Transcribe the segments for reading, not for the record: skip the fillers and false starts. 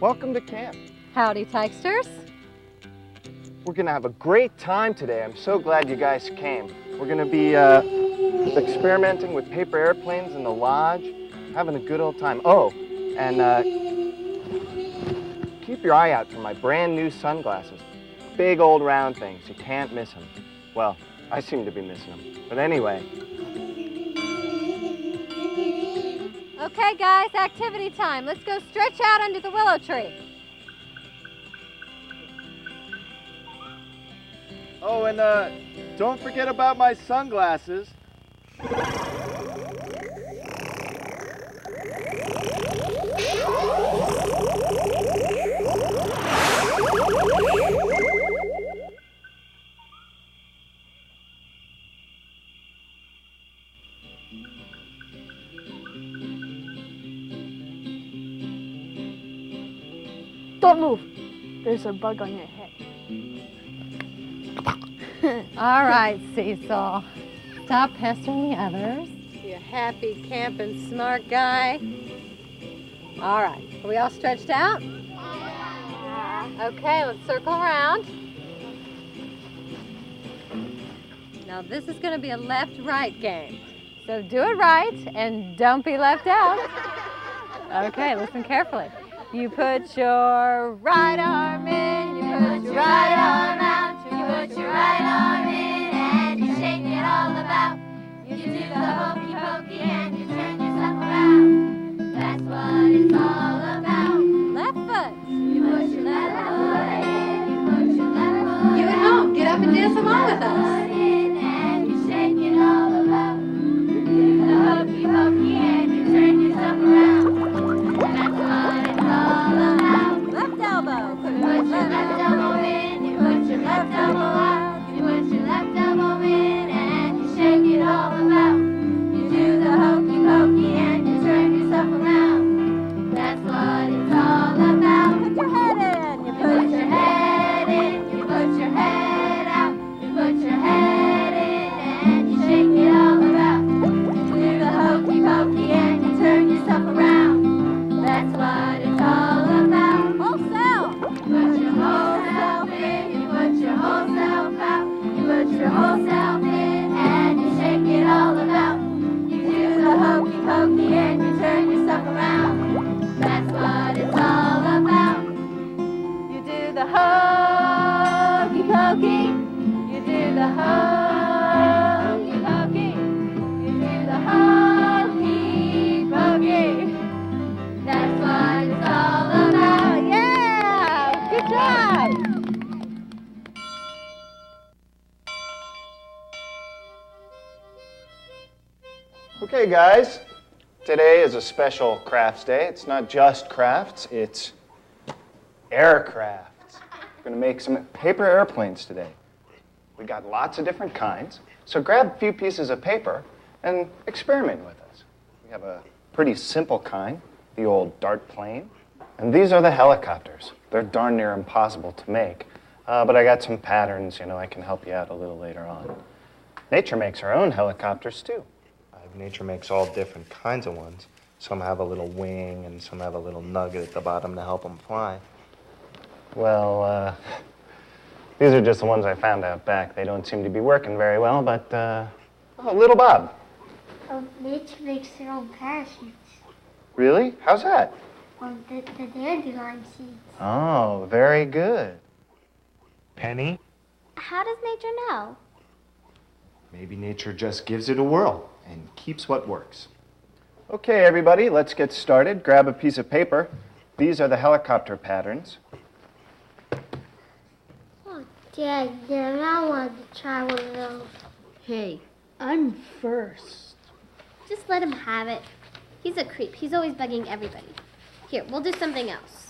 Welcome to camp. Howdy, Tykesters. We're gonna have a great time today. I'm so glad you guys came. We're gonna be experimenting with paper airplanes in the lodge, having a good old time. Oh, and keep your eye out for my brand new sunglasses. Big old round things, you can't miss them. Well, I seem to be missing them. But anyway. Okay, guys, activity time. Let's go stretch out under the willow tree. Oh, and don't forget about my sunglasses. Don't move. There's a bug on your head. All right, Cecil. Stop pestering the others. You happy, camping, smart guy. All right, are we all stretched out? Okay, let's circle around. Now this is going to be a left-right game. So do it right and don't be left out. Okay, listen carefully. You put your right arm in, you put your right arm out, you put your right arm in and you shake it all about. You do the hokey pokey and you turn yourself around. That's what it's all about. Left foot. You put your left foot in, you put your left foot. You at home, get up and dance along with us. And you shake it all about. You do the hokey pokey and you turn yourself around. That's what it's all about. Left elbow. Put your left elbow in, you put your left elbow out. You put your left elbow in and you shake it all about. You do the hokey pokey and you turn yourself around. That's what it's all about. Put your head in, you put your head in, you put your head out. You put your head in and you shake it all about. You do the hokey pokey and you turn yourself around. That's what it's all about. Whole self. You put your whole self in, you put your whole self out. You put your whole self in and you shake it all about. You do the hokey pokey and you turn yourself around. That's what it's all about. You do the hokey pokey. You do the hokey pokey. You do the hokey pokey. That's what it's all about. Yeah! Good job! Okay, guys. Today is a special crafts day. It's not just crafts, it's aircrafts. We're going to make some paper airplanes today. We got lots of different kinds. So grab a few pieces of paper and experiment with us. We have a pretty simple kind, the old dart plane. And these are the helicopters. They're darn near impossible to make. But I got some patterns, I can help you out a little later on. Nature makes her own helicopters too. Nature makes all different kinds of ones. Some have a little wing and some have a little nugget at the bottom to help them fly. Well, these are just the ones I found out back. They don't seem to be working very well, but, oh, little Bob. Nature makes their own parachutes. Really? How's that? Well, the dandelion seeds. Oh, very good. Penny? How does nature know? Maybe nature just gives it a whirl and keeps what works. Okay, everybody, let's get started. Grab a piece of paper. These are the helicopter patterns. Oh, Dad, I wanted to try one of those. Hey, I'm first. Just let him have it. He's a creep. He's always bugging everybody. Here, we'll do something else.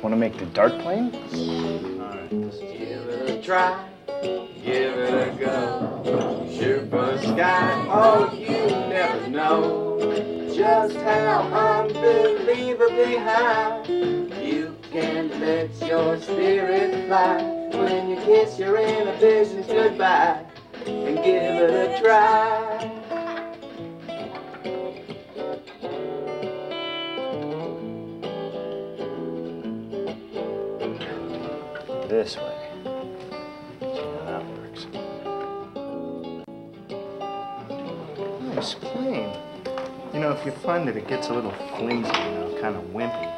Want to make the dart plane? Yeah. All right, this is Give it a try, give it a go. Shoot for the sky, oh, you never know just how unbelievably high you can let your spirit fly when you kiss your inhibitions goodbye and give it a try. This way. See how that works. Nice plane. You know, if you find that it gets a little flimsy, kind of wimpy,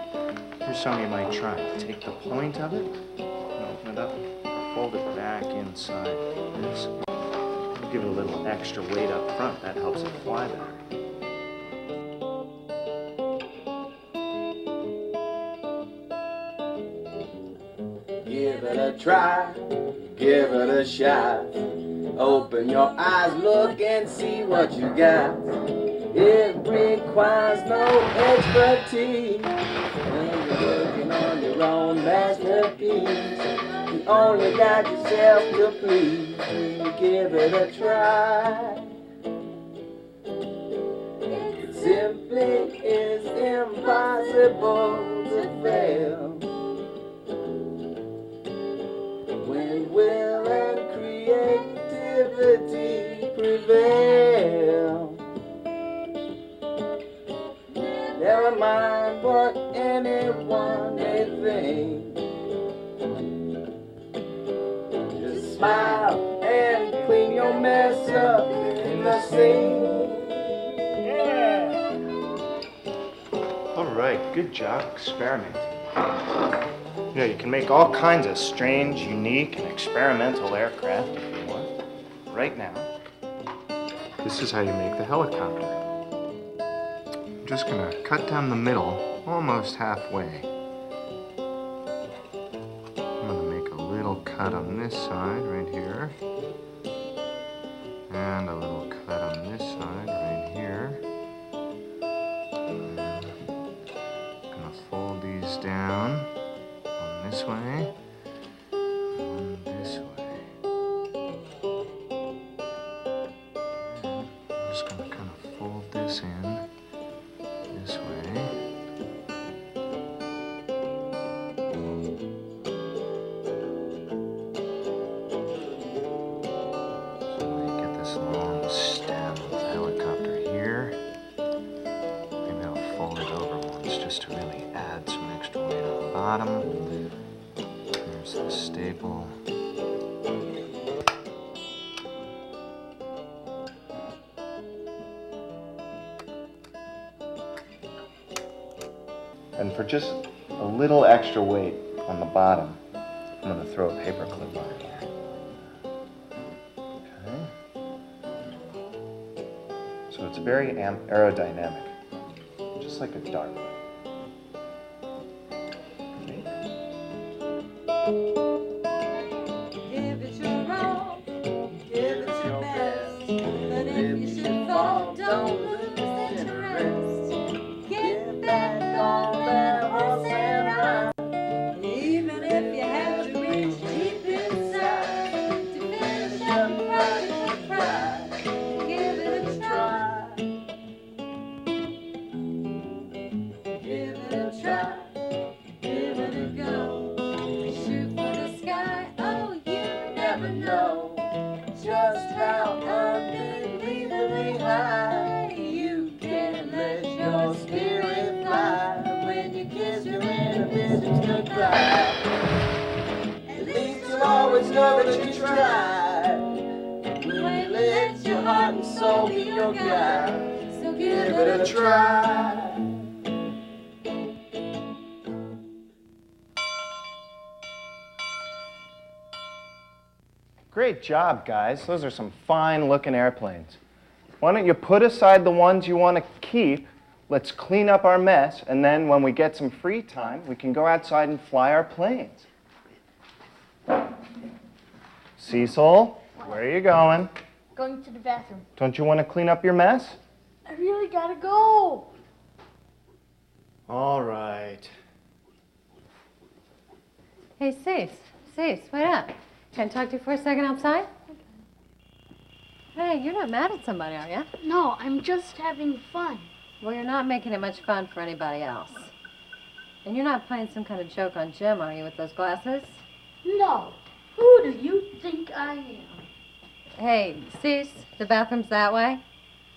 here's something you might try. Take the point of it, and open it up, fold it back inside this. Give it a little extra weight up front. That helps it fly better. Give it a try, give it a shot. Open your eyes, look and see what you got. It requires no expertise. When you're working on your own masterpiece, you only got yourself to please when you give it a try. It simply is impossible to fail when will and creativity prevail. Never mind what anyone may think. Just smile and clean your mess up in the sink. Yeah. All right, good job experimenting. You know, you can make all kinds of strange, unique, and experimental aircraft if you want. Right now, this is how you make the helicopter. I'm just gonna cut down the middle, almost halfway. I'm gonna make a little cut on this side right here. And a little cut on this side right here. And gonna fold these down. This way, and this way. And I'm just going to kind of fold this in this way. So we get this long stem of the helicopter here. Maybe I'll fold it over once just to really add some extra weight on the bottom. There's the staple. And for just a little extra weight on the bottom, I'm going to throw a paper clip on it here. Okay. So it's very aerodynamic, just like a dart. Give it your all, give it your best. But if you should fall, don't lose interest. Get back on that horse and ride, even if you have to reach deep inside to finish up right with pride. Give it a try. Give it a try. Give it a go. Shoot for the sky. Oh, you never know just how unbelievably high you can let your spirit fly when you kiss your inhibitions goodbye. At least you'll always know that you tried when you let your heart and soul be your guide. So give it a try. Great job, guys. Those are some fine-looking airplanes. Why don't you put aside the ones you want to keep, let's clean up our mess, and then when we get some free time, we can go outside and fly our planes. Cecil, where are you going? Going to the bathroom. Don't you want to clean up your mess? I really gotta go. All right. Hey, Cease, wait up. Can I talk to you for a second outside? Hey, you're not mad at somebody, are you? No, I'm just having fun. Well, you're not making it much fun for anybody else. And you're not playing some kind of joke on Jim, are you, with those glasses? No. Who do you think I am? Hey, Cease, the bathroom's that way.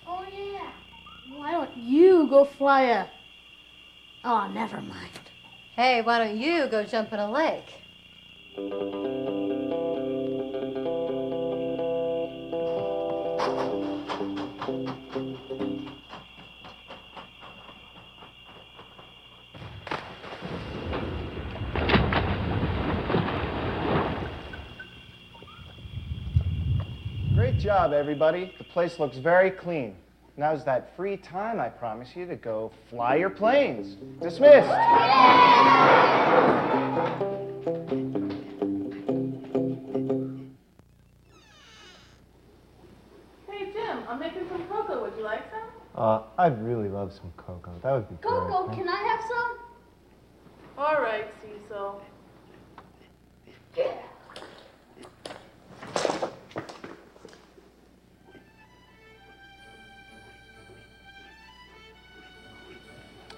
Oh, yeah. Why don't you go fly a... Oh, never mind. Hey, why don't you go jump in a lake? Great job, everybody. The place looks very clean. Now's that free time I promised you to go fly your planes. Dismissed. Hey, Jim, I'm making some cocoa. Would you like some? I'd really love some cocoa. That would be Coco, great. can I have some? All right, Cecil.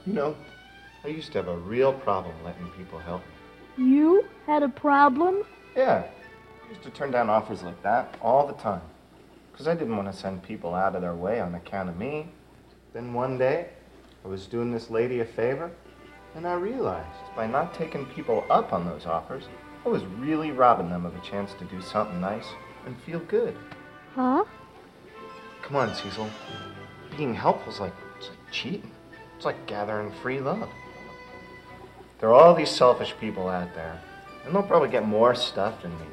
You know, I used to have a real problem letting people help me. You had a problem? Yeah, I used to turn down offers like that all the time. Because I didn't want to send people out of their way on account of me. Then one day, I was doing this lady a favor, and I realized by not taking people up on those offers, I was really robbing them of a chance to do something nice and feel good. Huh? Come on, Cecil. Being helpful is like cheating. It's like gathering free love. There are all these selfish people out there, and they'll probably get more stuff than me.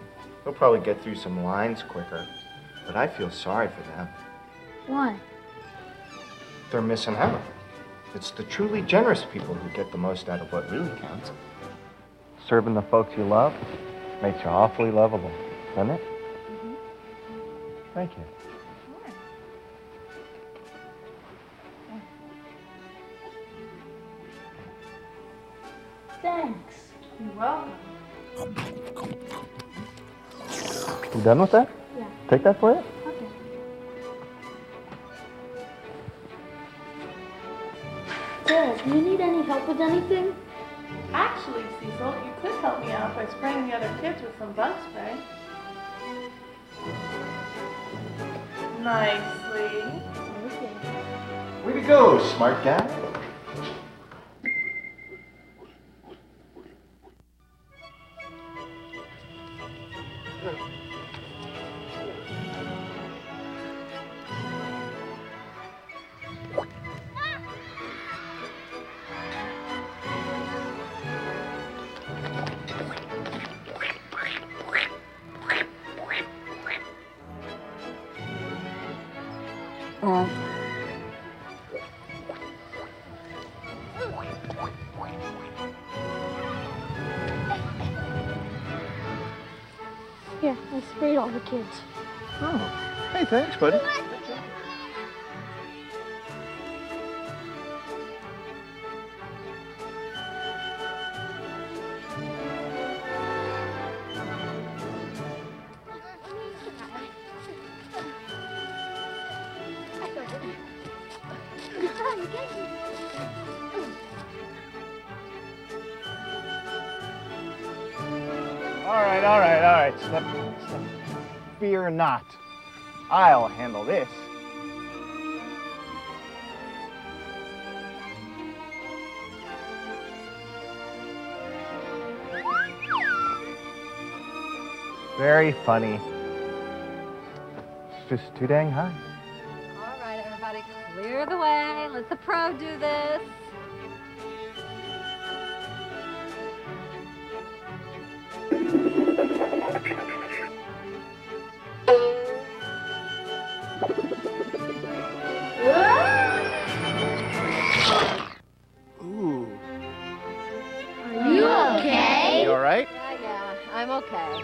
They'll probably get through some lines quicker, but I feel sorry for them. Why? They're missing out. It's the truly generous people who get the most out of what really counts. Serving the folks you love makes you awfully lovable, doesn't it? Mm-hmm. Thank you. Thanks. You're welcome. You done with that? Yeah. Take that for you? Okay. Dad, do you need any help with anything? Actually, Cecil, you could help me out by spraying the other kids with some bug spray. Nicely. Okay. Way to go, smart guy. Here, I sprayed all the kids. Oh, hey, thanks, buddy. All right. Slip. Fear not. I'll handle this. Very funny. It's just too dang high. All right, everybody, clear the way. Let the pro do this. Ooh. Are you okay? You all right? Yeah, I'm okay.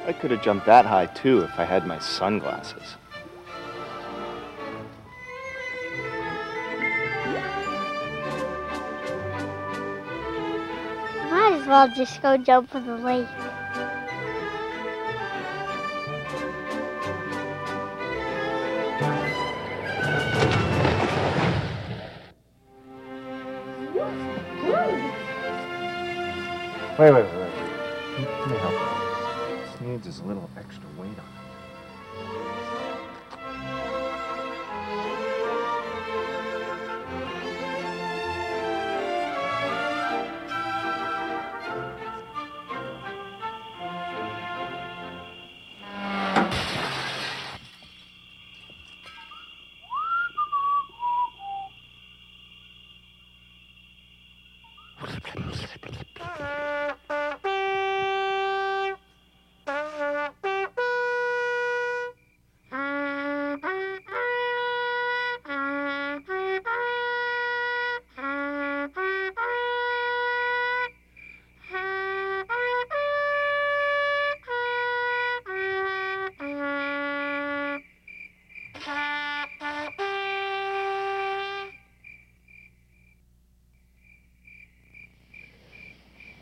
I could have jumped that high, too, if I had my sunglasses. as well just go jump in the lake. Wait. Let me help you. This needs is a little extra weight on it.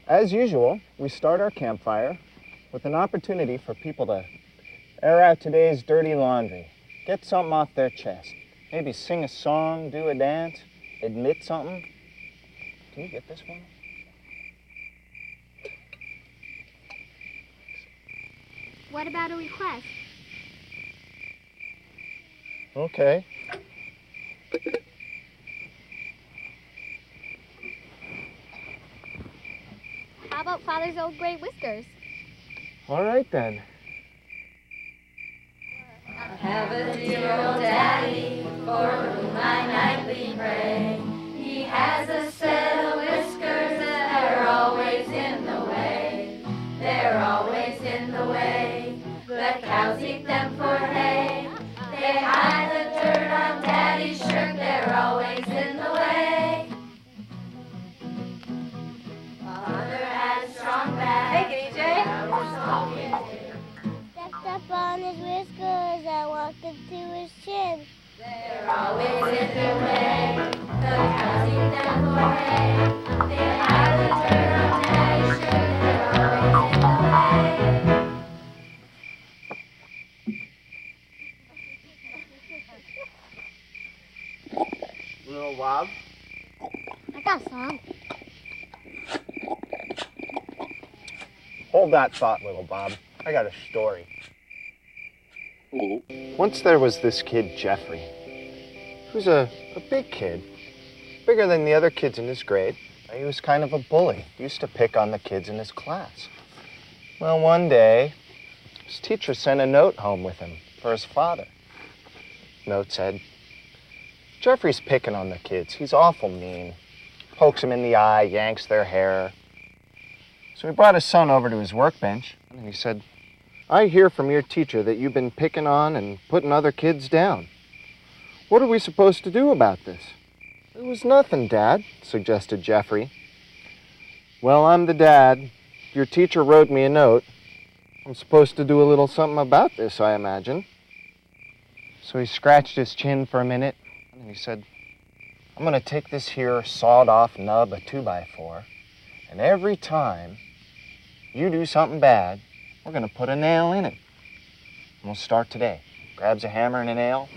As usual, we start our campfire with an opportunity for people to air out today's dirty laundry, get something off their chest, maybe sing a song, do a dance, admit something. Can you get this one? What about a request? Okay. How about Father's old gray whiskers? All right then. Have a dear old daddy for whom I nightly pray. He has a set of whiskers that are always in the way. They're always in the way. The cows eat them for hay. They hide the dirt on daddy's shirt. They're always in the way. Father had a strong back. Hey, EJ. Stepped up on his whiskers and walked into his chin. They're always in the way. The cows eat them for hay. They hide the dirt on daddy's shirt. They're always in the way. Little Bob. I got a song. Hold that thought, little Bob. I got a story. Once there was this kid, Jeffrey. He was a big kid, bigger than the other kids in his grade. He was kind of a bully. He used to pick on the kids in his class. Well, one day, his teacher sent a note home with him for his father. Note said, Jeffrey's picking on the kids. He's awful mean. Pokes them in the eye, yanks their hair. So he brought his son over to his workbench, and he said, I hear from your teacher that you've been picking on and putting other kids down. What are we supposed to do about this? It was nothing, Dad, suggested Jeffrey. Well, I'm the dad. Your teacher wrote me a note. I'm supposed to do a little something about this, I imagine. So he scratched his chin for a minute, and he said, I'm going to take this here sawed-off nub of 2x4, and every time you do something bad, we're going to put a nail in it. And we'll start today. Grabs a hammer and a nail,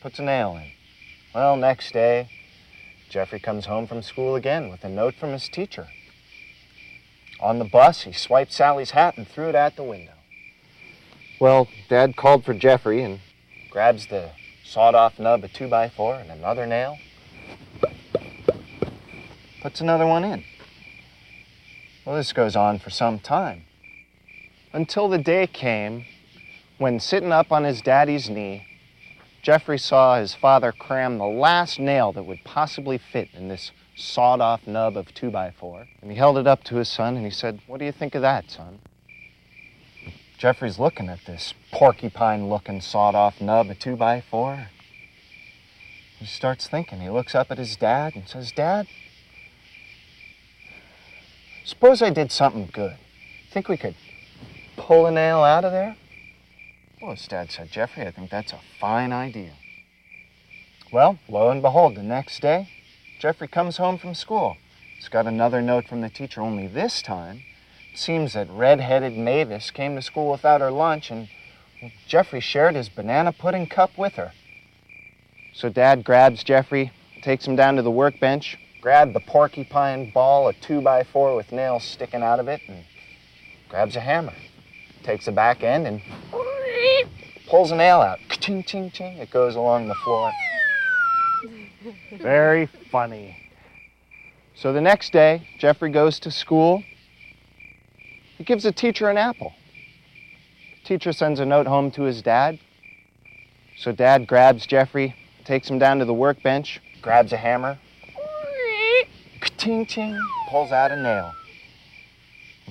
puts a nail in. Well, next day, Jeffrey comes home from school again with a note from his teacher. On the bus, he swiped Sally's hat and threw it out the window. Well, Dad called for Jeffrey and grabs the sawed-off nub of 2x4 and another nail, puts another one in. Well, this goes on for some time, until the day came when, sitting up on his daddy's knee, Jeffrey saw his father cram the last nail that would possibly fit in this sawed-off nub of 2x4. And he held it up to his son and he said, what do you think of that, son? Jeffrey's looking at this porcupine-looking sawed-off nub of 2x4. He starts thinking. He looks up at his dad and says, Dad, suppose I did something good. Think we could pull a nail out of there? Well, his dad said, Jeffrey, I think that's a fine idea. Well, lo and behold, the next day, Jeffrey comes home from school. He's got another note from the teacher, only this time it seems that red-headed Mavis came to school without her lunch, and Jeffrey shared his banana pudding cup with her. So Dad grabs Jeffrey, takes him down to the workbench, grabbed the porcupine ball, a 2x4 with nails sticking out of it, and grabs a hammer. Takes the back end and pulls a nail out. Ching, ching, ching. It goes along the floor. Very funny. So the next day, Jeffrey goes to school. He gives the teacher an apple. The teacher sends a note home to his dad. So Dad grabs Jeffrey, takes him down to the workbench, grabs a hammer. Ching, ching. Pulls out a nail.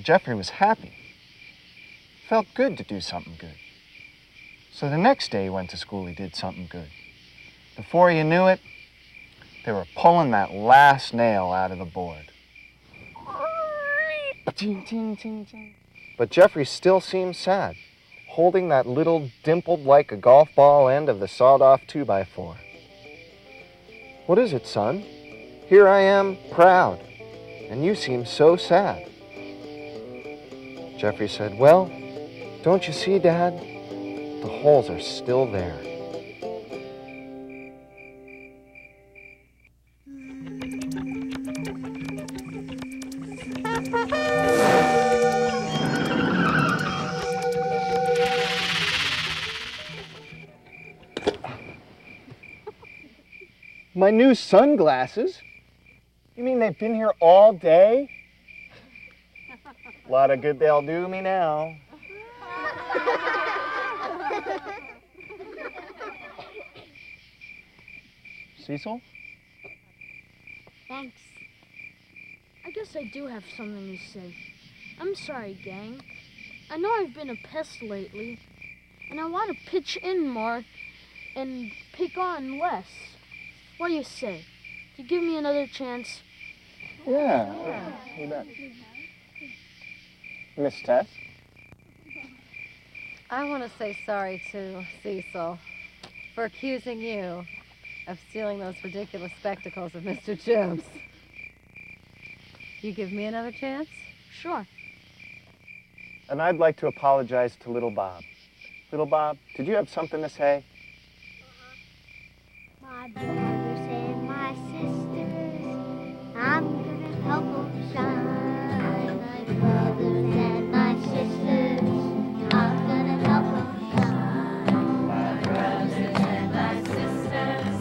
Jeffrey was happy. Felt good to do something good. So the next day he went to school, he did something good. Before you knew it, they were pulling that last nail out of the board. Ting, ting, ting, ting. But Jeffrey still seemed sad, holding that little dimpled like a golf ball end of the sawed-off 2x4. What is it, son? Here I am, proud, and you seem so sad. Jeffrey said, well, don't you see, Dad? The holes are still there. My new sunglasses? You mean they've been here all day? A lot of good they'll do me now. Cecil? Thanks. I guess I do have something to say. I'm sorry, gang. I know I've been a pest lately, and I want to pitch in more and pick on less. What do you say? Do you give me another chance? Yeah. You bet. Miss Tess? I want to say sorry to Cecil for accusing you of stealing those ridiculous spectacles of Mr. Jones. You give me another chance? Sure. And I'd like to apologize to Little Bob. Little Bob, did you have something to say? My brothers and my sisters, I'm gonna help them shine. My brothers and my sisters, I'm gonna help them shine. My brothers and my sisters,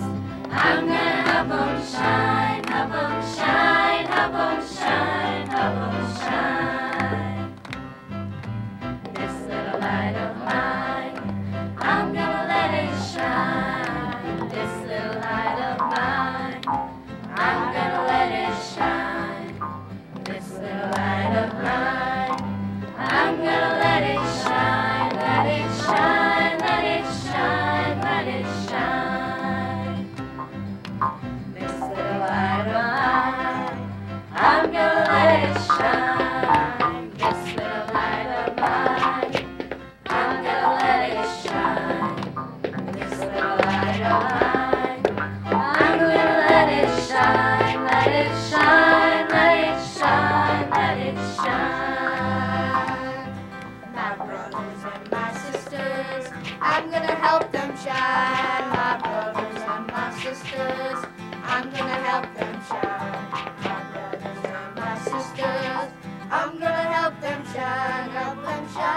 I'm gonna help them shine, help them shine, help them shine, help them shine. This little light of mine, I'm gonna let it shine. This little light of mine, I'm gonna let it shine. This little light of mine, I'm gonna let it shine, let it shine, let it shine, let it shine. This little light of mine, I'm gonna let it shine. This little light of mine, I'm gonna let it shine. This little light of mine, I'm gonna let it shine, let it shine, let it shine, let it shine. My brothers and my sisters, I'm gonna help them shine. My brothers and my sisters, I'm gonna help them shine. My brothers and my sisters, I'm gonna help them shine, help them shine.